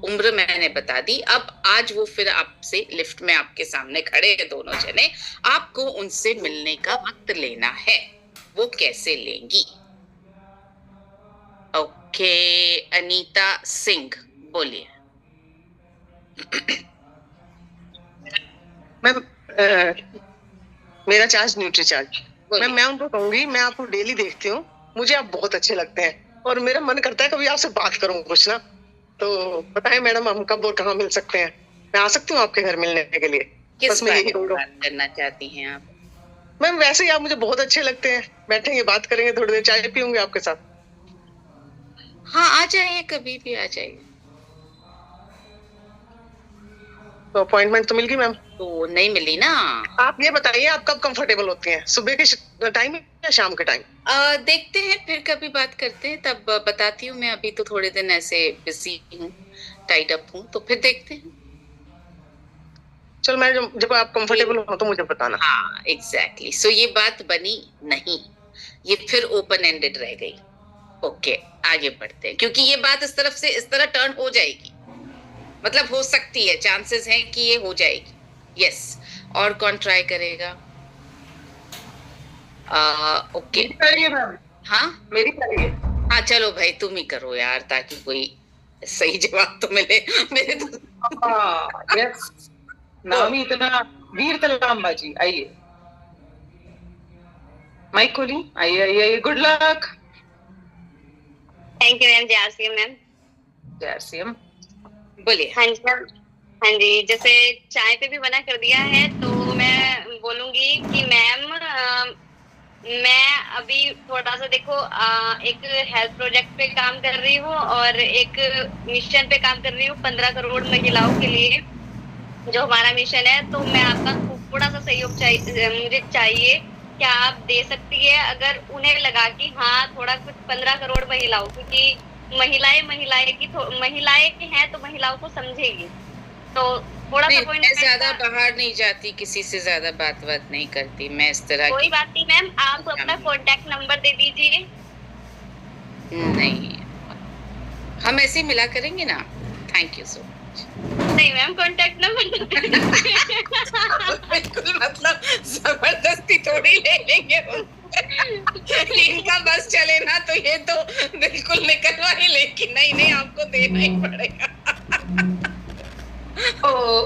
उम्र मैंने बता दी। अब आज वो फिर आपसे लिफ्ट में आपके सामने खड़े हैं दोनों जने, आपको उनसे मिलने का वक्त लेना है, वो कैसे लेंगी? ओके अनीता सिंह बोलिए। मैम मेरा चार्ज न्यूट्री चार्ज। मैम मैं उनको कहूंगी मैं आपको डेली देखती हूँ, मुझे आप बहुत अच्छे लगते हैं और मेरा मन करता है कभी आपसे बात करूँ कुछ ना, तो बताएं मैडम हम कब और कहाँ मिल सकते हैं? मैं आ सकती हूँ आपके घर मिलने के लिए? किस बारे में बात करना चाहती हैं आप? मैम वैसे ही आप मुझे बहुत अच्छे लगते हैं, बैठेंगे बात करेंगे, थोड़ी देर चाय पीऊंगे आपके साथ। हाँ आ जाइए, कभी भी आ जाइए। तो अपॉइंटमेंट तो मिल गई मैम? तो नहीं मिली ना। आप ये बताइए आप कब कंफर्टेबल होती हैं, सुबह के टाइम या शाम के टाइम? देखते हैं फिर कभी बात करते हैं, तब बताती हूँ। मैं अभी तो थोड़े दिन ऐसे बिजी हूँ, टाइड अप हूँ, तो फिर देखते हैं। चल मैं जब आप कंफर्टेबल हो तो मुझे बताना। हाँ एग्जैक्टली। सो ये बात बनी नहीं, ये फिर ओपन एंडेड रह गई। ओके आगे बढ़ते हैं, क्योंकि ये बात इस तरफ से इस तरह टर्न हो जाएगी, मतलब हो सकती है, चांसेस हैं कि ये हो जाएगी। यस, और कौन ट्राई करेगा? ओके हाँ मेरी करिए। हाँ चलो भाई तुम ही करो यार, ताकि कोई सही जवाब तो मिले। मेरे तो यस, नाम ही इतना वीर तलाम बाजी। आइए माइक खोली। आइए आइए आइए, good luck. Thank you ma'am. JRCM ma'am. JRCM बोलिए। हाँ जी मैम। हाँ जी, जैसे चाय पे भी मना कर दिया है तो मैं बोलूंगी कि मैम मैं अभी थोड़ा सा देखो एक हेल्थ प्रोजेक्ट पे काम कर रही हूँ और एक मिशन पे काम कर रही हूँ 15 करोड़ महिलाओं के लिए, जो हमारा मिशन है। तो मैं आपका थोड़ा सा सहयोग चाहिए, मुझे चाहिए। क्या आप दे सकती है? अगर उन्हें लगा कि हाँ थोड़ा कुछ 15 करोड़ महिलाओं, क्योंकि महिलाएं हैं तो महिलाओं को समझेगी, तो थोड़ा सा कोई मैं ज्यादा बाहर नहीं जाती, किसी से ज्यादा बात नहीं करती मैं इस तरह कोई बात नहीं मैम, आप अपना कॉन्टेक्ट नंबर दे दीजिए। नहीं, हम ऐसे ही मिला करेंगे ना। Thank you so much. नहीं मैम, कॉन्टेक्ट नंबर बिल्कुल, मतलब जबरदस्ती थोड़ी ले लेंगे इनका बस चले ना तो ये तो बिल्कुल निकलवा ही, लेकिन नहीं आपको देना ही पड़ेगा। और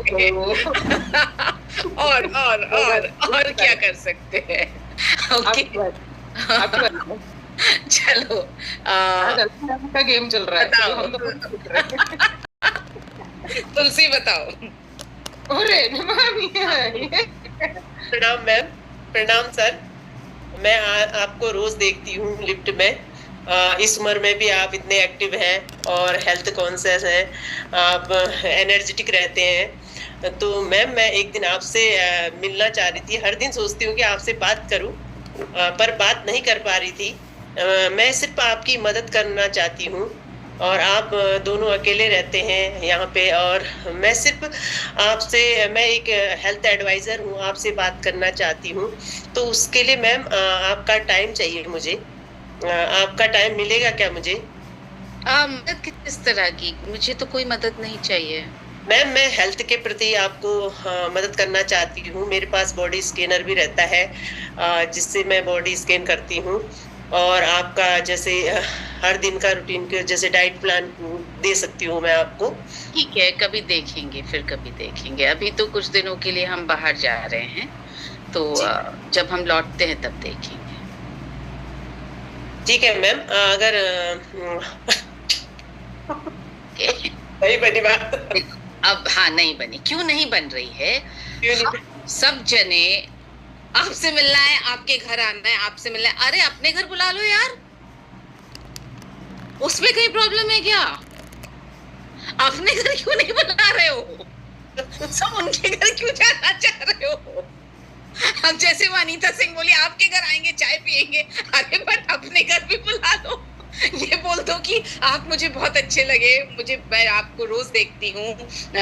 क्या कर सकते हैं? ओके चलो, का गेम चल रहा है। तुलसी बताओ। प्रणाम मैम। प्रणाम सर। मैं आपको रोज देखती हूँ लिफ्ट में। इस उम्र में भी आप इतने एक्टिव हैं और हेल्थ कॉन्शियस हैं, आप एनर्जेटिक रहते हैं। तो मैम मैं एक दिन आपसे मिलना चाह रही थी। हर दिन सोचती हूँ कि आपसे बात करूँ, पर बात नहीं कर पा रही थी। मैं सिर्फ आपकी मदद करना चाहती हूँ और आप दोनों अकेले रहते हैं यहाँ पे, और मैं सिर्फ आपसे, मैं एक हेल्थ एडवाइज़र हूँ, आपसे बात करना चाहती हूँ। तो उसके लिए मैम आपका टाइम चाहिए मुझे। आपका टाइम मिलेगा क्या मुझे? मदद किस तरह की? मुझे तो कोई मदद नहीं चाहिए मैम। मैं हेल्थ के प्रति आपको मदद करना चाहती हूँ। मेरे पास बॉडी स्कैनर भी रहता है जिससे मैं बॉडी स्कैन करती हूँ, और आपका जैसे हर दिन का रूटीन के जैसे डाइट प्लान दे सकती हूँ मैं आपको। ठीक है, कभी देखेंगे, फिर कभी देखेंगे। अभी तो कुछ दिनों के लिए हम बाहर जा रहे हैं, तो जब हम लौटते हैं तब देखेंगे। ठीक है मैम। अगर नहीं बनी बात अब, हाँ नहीं बनी। क्यों नहीं बन रही है? सब जने आपसे मिलना है, आपके घर आना है, आपसे मिलना है। अरे अपने घर बुला लो यार, उसमें कोई प्रॉब्लम है क्या? अपने घर क्यों नहीं बुला रहे हो? सब उनके घर क्यों जाना चाह रहे हो? अब जैसे वो अनीता सिंह बोली आपके घर आएंगे, चाय पियेंगे। अरे बट अपने घर भी बुला लो। ये बोल दो कि आप मुझे बहुत अच्छे लगे, मैं आपको रोज देखती हूँ,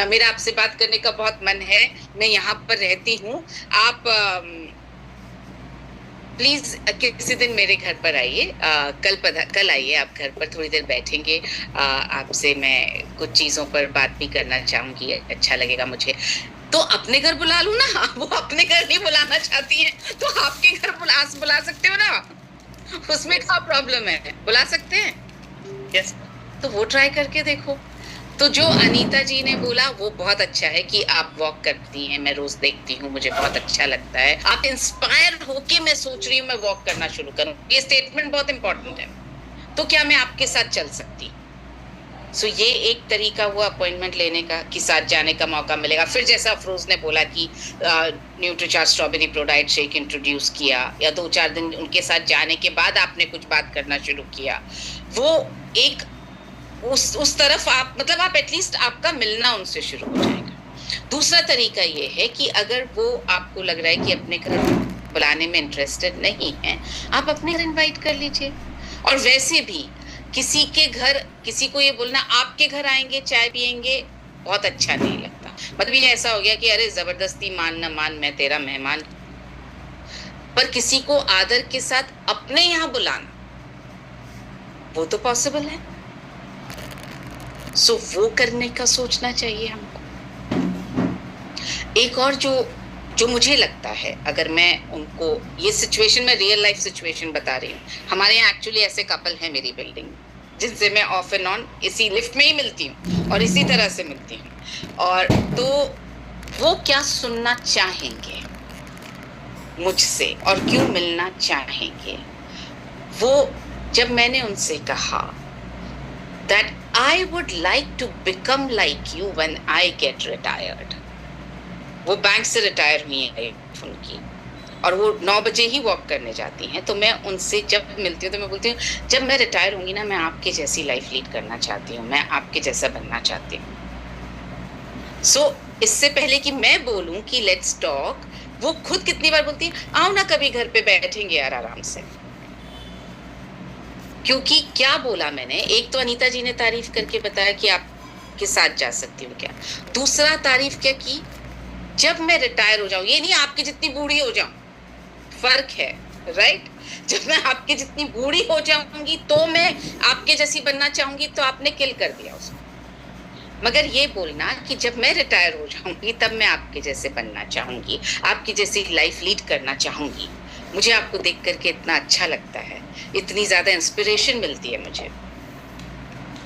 मेरा आपसे बात करने का बहुत मन है, मैं यहाँ पर रहती हूँ, आप प्लीज किसी दिन मेरे घर पर आइए। कल आइए आप घर पर, थोड़ी देर बैठेंगे। आपसे मैं कुछ चीजों पर बात भी करना चाहूंगी, अच्छा लगेगा मुझे। तो अपने घर बुला लूं ना। वो अपने घर नहीं बुलाना चाहती हैं तो आपके घर बुला सकते हो ना, उसमें क्या प्रॉब्लम है? बुला सकते हैं। yes. तो वो ट्राई करके देखो। तो जो अनीता जी ने बोला वो बहुत अच्छा है कि आप वॉक करती हैं, मैं रोज देखती हूँ, मुझे बहुत अच्छा लगता है। आप इंस्पायर होके मैं सोच रही हूँ मैं वॉक करना शुरू करूँ, ये स्टेटमेंट बहुत इंपॉर्टेंट है। तो क्या मैं आपके साथ चल सकती? सो ये एक तरीका हुआ अपॉइंटमेंट लेने का कि साथ जाने का मौका मिलेगा। फिर जैसा अफरोज ने बोला कि Nutricharge strawberry ProDiet shake introduce किया, या 2-4 दिन उनके साथ जाने के बाद आपने कुछ बात करना शुरू किया, वो एक उस तरफ आप, मतलब आप एटलीस्ट आपका मिलना उनसे शुरू हो जाएगा। दूसरा तरीका ये है कि अगर वो आपको लग रहा है कि अपने घर बुलाने में इंटरेस्टेड नहीं है, आप अपने घर इन्वाइट कर लीजिए। और वैसे भी किसी के घर, किसी को ये बोलना आपके घर आएंगे चाय पियेंगे, बहुत अच्छा नहीं लगता। मतलब ये ऐसा हो गया कि अरे जबरदस्ती मान न मान, मैं तेरा मेहमान। पर किसी को आदर के साथ अपने यहाँ बुलाना, वो तो पॉसिबल है। सो वो करने का सोचना चाहिए हमको। एक और जो मुझे लगता है, अगर मैं उनको ये सिचुएशन में रियल लाइफ सिचुएशन बता रही हूँ, हमारे यहाँ एक्चुअली ऐसे कपल हैं मेरी बिल्डिंग में जिनसे मैं ऑफ एंड ऑन इसी लिफ्ट में ही मिलती हूँ और इसी तरह से मिलती हूँ। और तो वो क्या सुनना चाहेंगे, मुझसे और क्यों मिलना चाहेंगे? वो जब मैंने उनसे कहा that I would like to become like you when I get retired. वो बैंक से रिटायर हुई है उनकी और वो 9 बजे ही वॉक करने जाती हैं। तो मैं उनसे जब मिलती हूँ तो मैं बोलती हूँ जब मैं रिटायर होंगी ना, मैं आपके जैसी लाइफ लीड करना चाहती हूँ, मैं आपके जैसा बनना चाहती हूँ। सो इससे पहले कि मैं बोलूँ कि लेट्स टॉक, वो खुद कितनी बार बोलती है आओ ना कभी घर पे बैठेंगे यार आराम से। क्योंकि क्या बोला मैंने, एक तो अनीता जी ने तारीफ करके बताया कि आपके साथ जा सकती हूँ क्या, दूसरा तारीफ क्या की जब मैं रिटायर हो जाऊं, ये नहीं आपकी जितनी बूढ़ी हो जाऊं, फर्क है राइट। जब मैं आपकी जितनी बूढ़ी हो जाऊंगी तो मैं आपके जैसी बनना चाहूंगी, तो आपने किल कर दिया उसको। मगर ये बोलना कि जब मैं रिटायर हो जाऊंगी तब मैं आपके जैसे बनना चाहूंगी, आपकी जैसी लाइफ लीड करना चाहूंगी, मुझे आपको देख करके इतना अच्छा लगता है, इतनी ज्यादा इंस्पिरेशन मिलती है मुझे।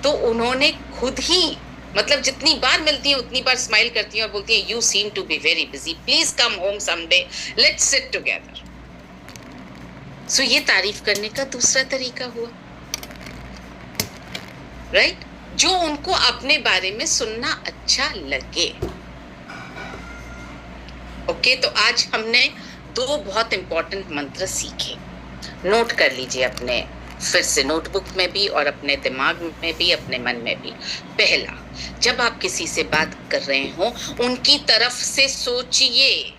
तो उन्होंने खुद ही मतलब जितनी बार मिलती है उतनी बार स्माइल करती है और बोलती है you seem to be very busy, please come home someday, let's sit together. So ये तारीफ करने का दूसरा तरीका हुआ राइट, जो उनको अपने बारे में सुनना अच्छा लगे। ओके, तो आज हमने 2 बहुत इंपॉर्टेंट मंत्र सीखे, नोट कर लीजिए अपने फिर से नोटबुक में भी और अपने दिमाग में भी, अपने मन में भी। पहला, जब आप किसी से बात कर रहे हो उनकी तरफ से सोचिए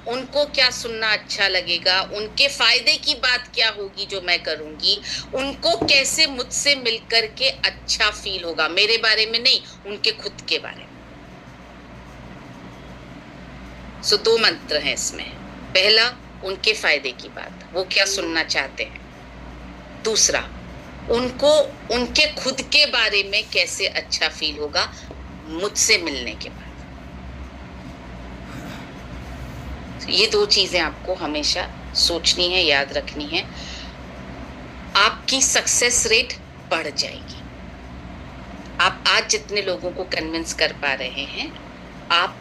उनको क्या सुनना अच्छा लगेगा, उनके फायदे की बात क्या होगी जो मैं करूंगी, उनको कैसे मुझसे मिलकर के अच्छा फील होगा, मेरे बारे में नहीं उनके खुद के बारे में। सो 2 मंत्र हैं इसमें। पहला, उनके फायदे की बात, वो क्या सुनना चाहते हैं। दूसरा, उनको उनके खुद के बारे में कैसे अच्छा फील होगा मुझसे मिलने के बाद। ये 2 चीजें आपको हमेशा सोचनी है, याद रखनी है। आपकी सक्सेस रेट बढ़ जाएगी। आप आज जितने लोगों को कन्विंस कर पा रहे हैं, आप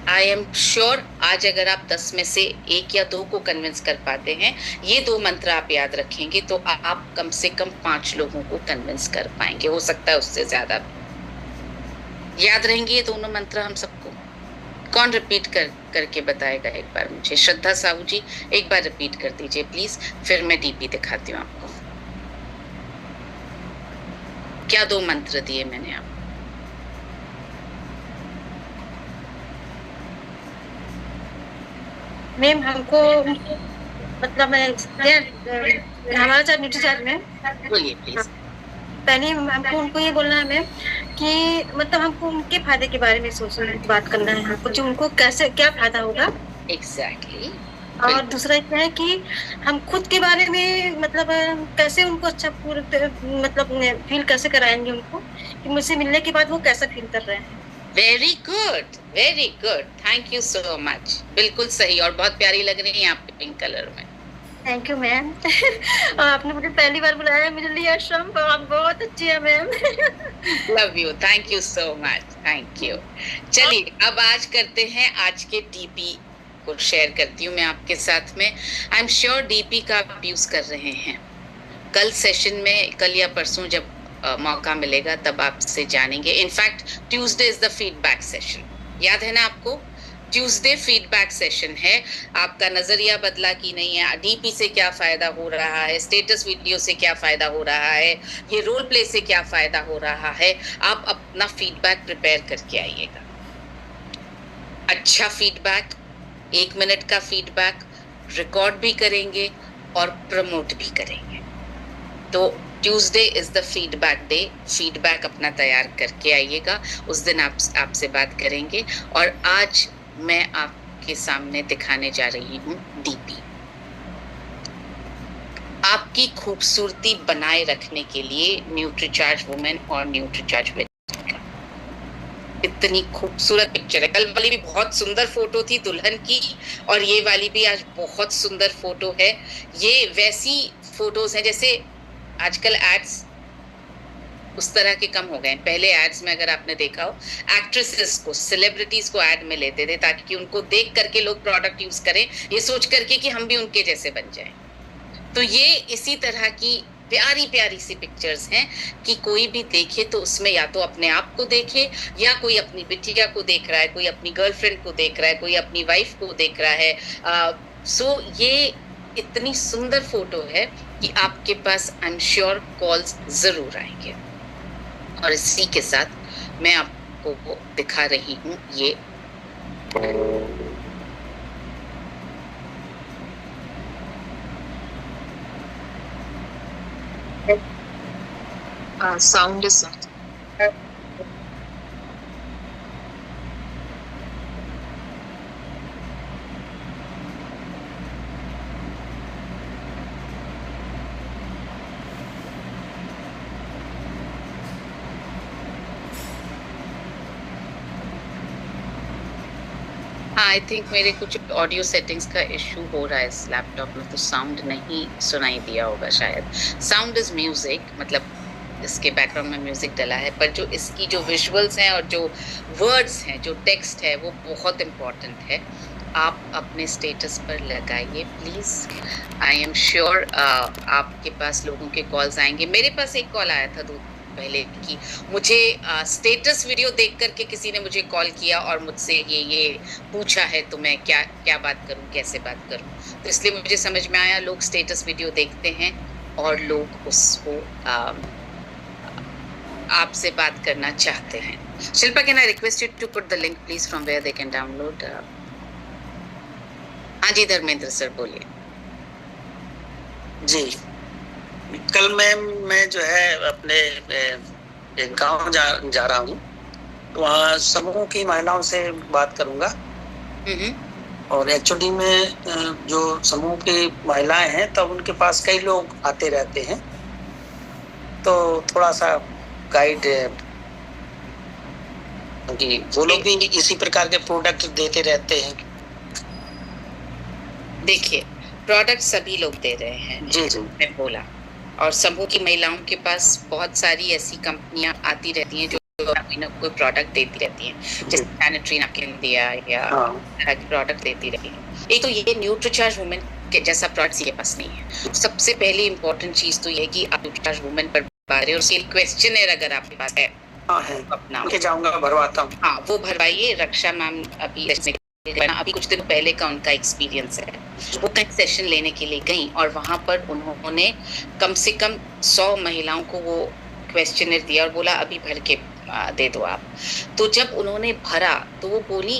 आई एम श्योर आज अगर आप 10 में से 1 या 2 को कन्विंस कर पाते हैं, ये 2 मंत्र आप याद रखेंगे तो आप कम से कम 5 लोगों को कन्विंस कर पाएंगे, हो सकता है उससे ज्यादा भी। याद रहेंगे ये दोनों मंत्र हम सबको? कौन रिपीट करके बताएगा एक बार मुझे? श्रद्धा साहू जी एक बार रिपीट कर दीजिए प्लीज, फिर मैं डीपी दिखाती हूँ आपको। क्या 2 मंत्र दिए मैंने आपको? मैम हमको मतलब हमारा चार्ज न्यूट्री चार्ज में बोलिए प्लीज। पहले हमको उनको ये बोलना है मैम कि मतलब हमको उनके फायदे के बारे में सोचना, बात करना है हमको, जो उनको कैसे क्या फायदा होगा। एग्जैक्टली। और दूसरा क्या है कि हम खुद के बारे में मतलब कैसे उनको अच्छा मतलब फील कैसे कराएंगे उनको कि मुझसे मिलने के बाद वो कैसा फील कर रहे हैं। Very good, very good, thank you so much. बिल्कुल सही और बहुत प्यारी लग रही है आप पिंक कलर में। Thank you ma'am. आपने मुझे पहली बार बुलाया मेरे लिए आश्रम, आप बहुत अच्छी है ma'am. Love you, thank you so much, thank you. चलिए अब आज करते हैं आज के डीपी को शेयर करती हूँ मैं आपके साथ में। आई एम श्योर डीपी का आप यूज कर रहे हैं। कल सेशन में, कल या परसों जब मौका मिलेगा तब आपसे जानेंगे। In fact Tuesday is the feedback session, याद है ना आपको? ट्यूसडे फीडबैक सेशन है। आपका नजरिया बदला कि नहीं है, डीपी से क्या फायदा हो रहा है, स्टेटस वीडियो से क्या फायदा हो रहा है, ये रोल प्ले से क्या फायदा हो रहा है, आप अपना फीडबैक प्रिपेयर करके आइएगा। अच्छा फीडबैक, 1 मिनट का फीडबैक रिकॉर्ड भी करेंगे और प्रमोट भी करेंगे। तो Tuesday is the feedback day, feedback अपना तैयार करके आइएगा, उस दिन आपसे बात करेंगे। और आज मैं आपके सामने दिखाने जा रही हूँ डीपी। आपकी खूबसूरती बनाए रखने के लिए न्यूट्रीचार्ज वुमेन और न्यूट्रीचार्ज वेज, इतनी खूबसूरत पिक्चर है। कल वाली भी बहुत सुंदर फोटो थी दुल्हन की, और ये वाली भी आज बहुत सुंदर फोटो है। ये वैसी फोटोज हैं जैसे आजकल एड्स उस तरह के कम हो गए। पहले एड्स में अगर आपने देखा हो, एक्ट्रेसेस को, सेलिब्रिटीज को ऐड में लेते थे ताकि उनको देख करके लोग प्रोडक्ट यूज करें, ये सोच करके कि हम भी उनके जैसे बन जाएं। तो ये इसी तरह की प्यारी प्यारी सी पिक्चर्स हैं कि कोई भी देखे तो उसमें या तो अपने आप को देखे, या कोई अपनी बिटिया को देख रहा है, कोई अपनी गर्लफ्रेंड को देख रहा है, कोई अपनी वाइफ को देख रहा है। सो ये इतनी सुंदर फोटो है कि आपके पास आई एम श्योर कॉल्स जरूर आएंगे। और इसी के साथ मैं आपको दिखा रही हूँ ये sound is आई थिंक मेरे कुछ ऑडियो सेटिंग्स का इशू हो रहा है इस लैपटॉप में, तो साउंड नहीं सुनाई दिया होगा शायद। साउंड इज म्यूजिक, मतलब इसके बैकग्राउंड में म्यूजिक डला है, पर जो इसकी जो विजुअल्स हैं और जो वर्ड्स हैं, जो टेक्स्ट है, वो बहुत इम्पोर्टेंट है। आप अपने स्टेटस पर लगाइए प्लीज़। आई एम श्योर आपके पास लोगों के कॉल्स आएंगे। मेरे पास एक कॉल आया था पहले कि मुझे स्टेटस वीडियो देख करके किसी ने मुझे कॉल किया और मुझसे ये पूछा है, तो मैं क्या बात करूं, कैसे बात करूं। तो इसलिए मुझे समझ में आया लोग स्टेटस वीडियो देखते हैं और लोग उसको आपसे बात करना चाहते हैं। Shilpa, can I request you to put the link please from where they can download. हाँ जी धर्मेंद्र सर बोलिए। जी, कल मैं जो है अपने एक गांव जा रहा हूँ, तो वहाँ समूह की महिलाओं से बात करूँगा। और एक्चुअली में जो समूह की महिलाएं हैं, तब उनके पास कई लोग आते रहते हैं, तो थोड़ा सा गाइड कि वो लोग भी इसी प्रकार के प्रोडक्ट देते रहते हैं। देखिए, प्रोडक्ट सभी लोग दे रहे हैं, जी मैं बोला, और समूह की महिलाओं के पास बहुत सारी ऐसी कंपनियां आती रहती हैं जो कोई प्रोडक्ट देती रहती हैं, जैसे सैनिटरी नैपकिन दिया या तरह के प्रोडक्ट देती रहती हैं। एक तो ये न्यूट्रीचार्ज वुमेन के जैसा प्रोडक्ट ये पास नहीं है। सबसे पहली इंपॉर्टेंट चीज तो ये कि आप न्यूट्रीचार्ज वुमेन पर बात करें, और उसके क्वेश्चनेयर अगर आपके पास है अपना जाऊंगा भरवाता हूँ। हाँ, वो भरवाइए। रक्षा मैम अभी कुछ दिन पहले का उनका एक्सपीरियंस है, वो कहीं सेशन लेने के लिए गई और वहां पर उन्होंने कम से कम 100 महिलाओं को वो क्वेश्चनर दिया और बोला अभी भर के दे दो आप। तो जब उन्होंने भरा तो वो बोली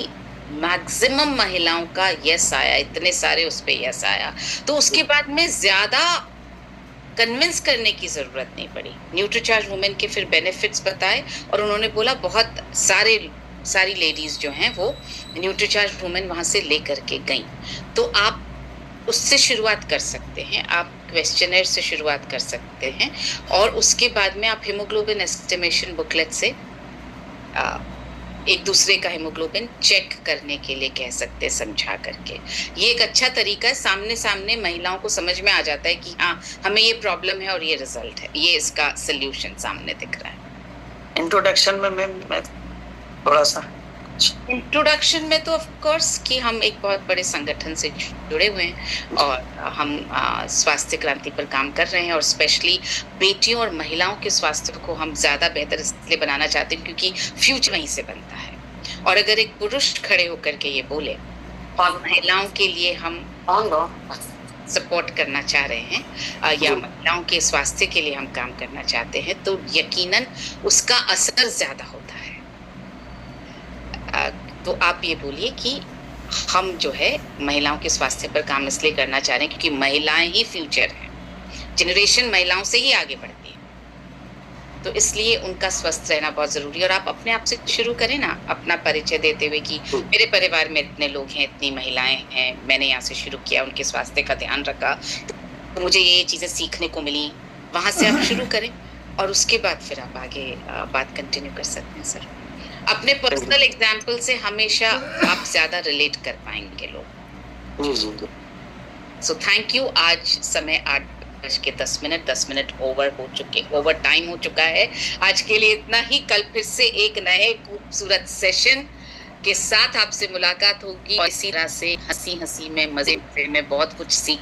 मैक्सिमम महिलाओं का यस आया, इतने सारे उस पे यस आया। तो उसके बाद में ज्यादा कन्विंस करने की जरूरत नहीं पड़ी। न्यूट्रीचार्ज वुमेन के फिर बेनिफिट्स बताए और उन्होंने बोला बहुत सारी लेडीज जो हैं वो न्यूट्रीचार्ज वुमेन वहां से लेकर के गई। तो आप उससे शुरुआत कर सकते हैं, आप क्वेश्चनर से शुरुआत कर सकते हैं, और उसके बाद में आप हीमोग्लोबिन एस्टिमेशन बुकलेट से एक दूसरे का हीमोग्लोबिन चेक करने के लिए कह सकते हैं, समझा करके। ये एक अच्छा तरीका है, सामने सामने महिलाओं को समझ में आ जाता है कि हाँ हमें ये प्रॉब्लम है और ये रिजल्ट है, ये इसका सोल्यूशन सामने दिख रहा है। इंट्रोडक्शन में मैं थोड़ा सा इंट्रोडक्शन में तो ऑफ कोर्स कि हम एक बहुत बड़े संगठन से जुड़े हुए हैं और हम स्वास्थ्य क्रांति पर काम कर रहे हैं, और स्पेशली बेटियों और महिलाओं के स्वास्थ्य को हम ज़्यादा बेहतर इसलिए बनाना चाहते हैं क्योंकि फ्यूचर वहीं से बनता है। और अगर एक पुरुष खड़े होकर के ये बोले और महिलाओं के लिए हम सपोर्ट करना चाह रहे हैं या महिलाओं के स्वास्थ्य के लिए हम काम करना चाहते हैं, तो यकीनन उसका असर ज़्यादा होता है। तो आप ये बोलिए कि हम जो है महिलाओं के स्वास्थ्य पर काम इसलिए करना चाह रहे हैं क्योंकि महिलाएं ही फ्यूचर हैं, जनरेशन महिलाओं से ही आगे बढ़ती है, तो इसलिए उनका स्वस्थ रहना बहुत जरूरी है। और आप अपने आप से शुरू करें ना, अपना परिचय देते हुए कि मेरे परिवार में इतने लोग हैं, इतनी महिलाएं हैं, मैंने यहाँ से शुरू किया, उनके स्वास्थ्य का ध्यान रखा, तो मुझे ये चीजें सीखने को मिली। वहां से आप शुरू करें और उसके बाद फिर आप आगे बात कंटिन्यू कर सकते हैं। सर, अपने पर्सनल एग्जाम्पल से हमेशा आप ज्यादा रिलेट कर पाएंगे लोग। So thank you. आज समय 8 10 मिनट ओवर टाइम हो चुका है। आज के लिए इतना ही। कल फिर से एक नए खूबसूरत सेशन के साथ आपसे मुलाकात होगी। इसी तरह से हंसी में, मजे में बहुत कुछ सीख